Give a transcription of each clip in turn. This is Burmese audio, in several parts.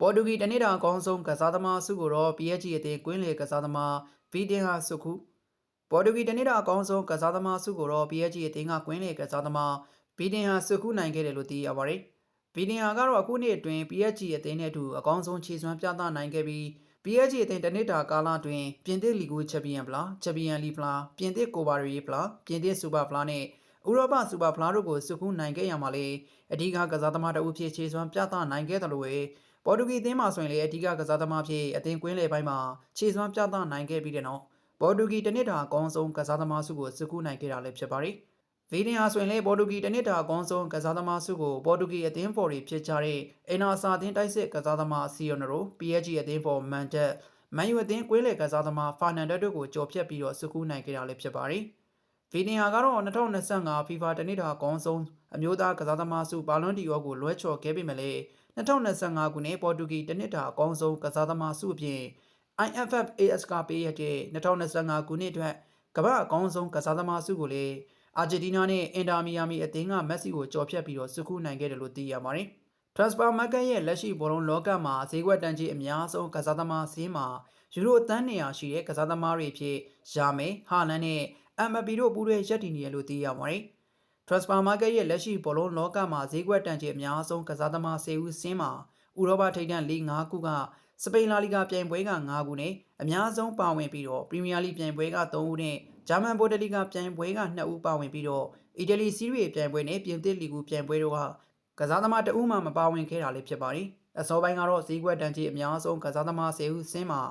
ပေါ်တူဂီတနေ့တာအကောင်းဆုံးကစားသမားစုကိုတော့ PSG အသင်းကွင်းလေကစားသမားဗီတင်ဟာစုခုပေါ်တူဂီတနေ့တာအကောင်းဆုံးကစားသမားစုကိုတော့ PSG အသင်းကကွင်းလေကစားသမားဗီတင်ဟာစုခုနိုင်ခဲ့တယ်လို့သိရပါတယ်။ဗီတင်ဟာကတော့အခုနှစ်အတွင်း PSG အသင်းနဲ့အတူအကောင်းဆုံးခြေစွမ်းပြသနိုင်ခဲ့ပြီး PSG အသင်းတနေ့တာကာလအတွင်းပြင်သစ်လီဂိုချန်ပီယံဖလားချန်ပီယံလီဖလားပြင်သစ်ကိုပါရီဖလားပြင်သစ်စူပါဖလားနဲ့ဥရောပစူပါဖလားတို့ကိုစုခုနိုင်ခဲ့ရမှာလေအဓိကကစားသမားတအုပ်ဖြစ်ခြေစွမ်းပြသနိုင်ခဲ့တယ်လို့ပေါ်တူဂီအသင်းမှာဆိုရင်လည်းအဓိကကစားသမားဖြစ်အသင်းကွင်းလေပိုင်းမှာခြေစွမ်းပြသနိုင်ခဲ့ပြီးတဲ့နောက်ပေါ်တူဂီတနစ်တာအကောင်းဆုံးကစားသမားစုကိုစုခုနိုင်ခဲ့တာလည်းဖြစ်ပါတယ်။ဗီဒီယာဆိုရင်လည်းပေါ်တူဂီတနစ်တာအကောင်းဆုံးကစားသမားစုကိုပေါ်တူဂီအသင်းဖော်တွေဖြစ်ကြတဲ့အင်နာဆာအသင်းတိုက်စစ်ကစားသမားစီယိုနို PSG အသင်းဖော်မန်တက်မန်ယူအသင်းကွင်းလေကစားသမားဖာနန်ဒက်တို့ကိုကြော်ဖြတ်ပြီးတော့စုခုနိုင်ခဲ့တာလည်းဖြစ်ပါတယ်။ဗီဒီယာကတော့2025 FIFA တနစ်တာအကောင်းဆုံးအမျိုးသားကစားသမားစုဘာလွန်ဒီယောကိုလွှဲချော်ခဲ့ပေမဲ့လည်း2025ခုနှစ်ပေါ်တူဂီတနစ်တာအကောင်းဆုံးကစားသမားစုအပြင် IFF AS ကပေးရတဲ့2025ခုနှစ်အတွက်ကမ္ဘာအကောင်းဆုံးကစားသမားစုကိုလည်းအာဂျင်တီးနားနဲ့အင်တာမီယာမီအသင်းကမက်ဆီကိုကြော်ဖြတ်ပြီးတော့စုခုနိုင်ခဲ့တယ်လို့သိရပါတယ်။ Transfer Market ရဲ့လက်ရှိဘောလုံးလောကမှာဈေးကွက်တန်းကြီးအများဆုံးကစားသမားစီးမှာယူရိုသန်း200ရှိတဲ့ကစားသမားတွေဖြစ်ယာမယ်ဟာလန်နဲ့အမ်ဘပီတို့ပူးတွဲရပ်တည်နေရလို့သိရပါတယ်။ Transfer Market ရဲ့လက်ရှိဘောလုံးလောကမှာဈေးကွက်တန်းကြီးအများဆုံးကစားသမား10ဦးစင်းမှာဥရောပထိပ်တန်းလိ5ခုကစပိန်လာလီဂါပြိုင်ပွဲက5ခုနဲ့အများဆုံးပါဝင်ပြီးတော့ပရီးမီးယားလိပြိုင်ပွဲက3ဦးနဲ့ဂျာမန်ဘိုတလီဂါပြိုင်ပွဲက2ဦးပါဝင်ပြီးတော့အီတလီစီးရီးပြိုင်ပွဲနဲ့ပြင်သစ်လီဂူပြိုင်ပွဲတို့ကစားသမားတဦးမှမပါဝင်ခဲ့တာလည်းဖြစ်ပါတယ်။အစောပိုင်းကတော့ဈေးကွက်တန်းကြီးအများဆုံးကစားသမား10ဦးစင်းမှာ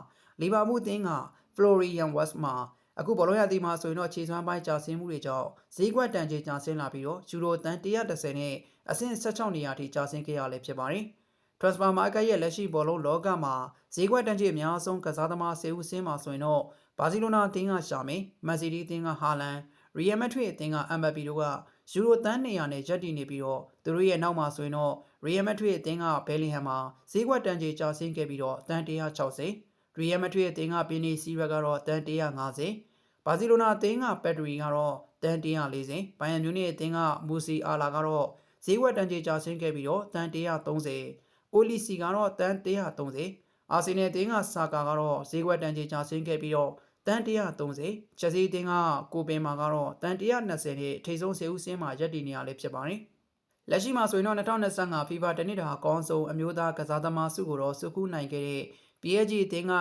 လီဗာပူးအသင်းကဖလိုရီယန်ဝက်စ်မှာအခုဘောလုံးရသည်မှာဆိုရင်တော့ခြေစွမ်းပိုင်းကြာဆင်းမှုတွေကြောင့်ဈေးကွက်တန်ကြေးကျဆင်းလာပြီးတော့ယူရိုသန်း130နဲ့အဆင့်16နေရာထိကျဆင်းခဲ့ရလည်းဖြစ်ပါတယ်။ Transfer Market ရဲ့လက်ရှိဘောလုံးလောကမှာဈေးကွက်တန်ကြေးအများဆုံးကစားသမား10ဦးစင်းမှာဆိုရင်တော့ဘာစီလိုနာအသင်းကရှာမယ်၊မန်စီးတီးအသင်းကဟာလန်၊ရီယယ်မက်ဒရစ်အသင်းကအမ်ဘပီတို့ကယူရိုသန်း200နဲ့ရပ်တည်နေပြီးတော့သူတို့ရဲ့နောက်မှာဆိုရင်တော့ရီယယ်မက်ဒရစ်အသင်းကဘဲလင်ဟမ်မှာဈေးကွက်တန်ကြေးကျဆင်းခဲ့ပြီးတော့သန်း160ရီယယ်မက်ဒရစ်အသင်းကပီနီစီရက်ကတော့တန်း150ဘာစီလိုနာအသင်းကပက်ဒရီကတော့တန်း140ဘိုင်ယန်မြူနစ်အသင်းကမူစီအာလာကတော့ဈေးကွက်တန်းကြေးကျဆင်းခဲ့ပြီးတော့တန်း130အိုလီစီကတော့တန်း130အာဆင်နယ်အသင်းကဆာကာကတော့ဈေးကွက်တန်းကြေးကျဆင်းခဲ့ပြီးတော့တန်း130ချက်စီအသင်းကကိုပင်မာကတော့တန်း120နဲ့ထိပ်ဆုံး10ဦးစင်းမှာရပ်တည်နေရလဲဖြစ်ပါတယ်။လက်ရှိမှာဆိုရင်တော့2025 FIFA တနစ်တာအကောင်းဆုံးအမျိုးသားကစားသမားစုကိုတော့စုခုနိုင်ခဲ့တဲ့ PSG အသင်းက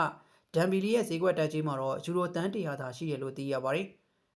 ဒမ်ဘီလီရဲ့ဈေးကွက်တက်ကြီးမှာတော့ယူရိုသန်း100သာရှိတယ်လို့သိရပါတယ်။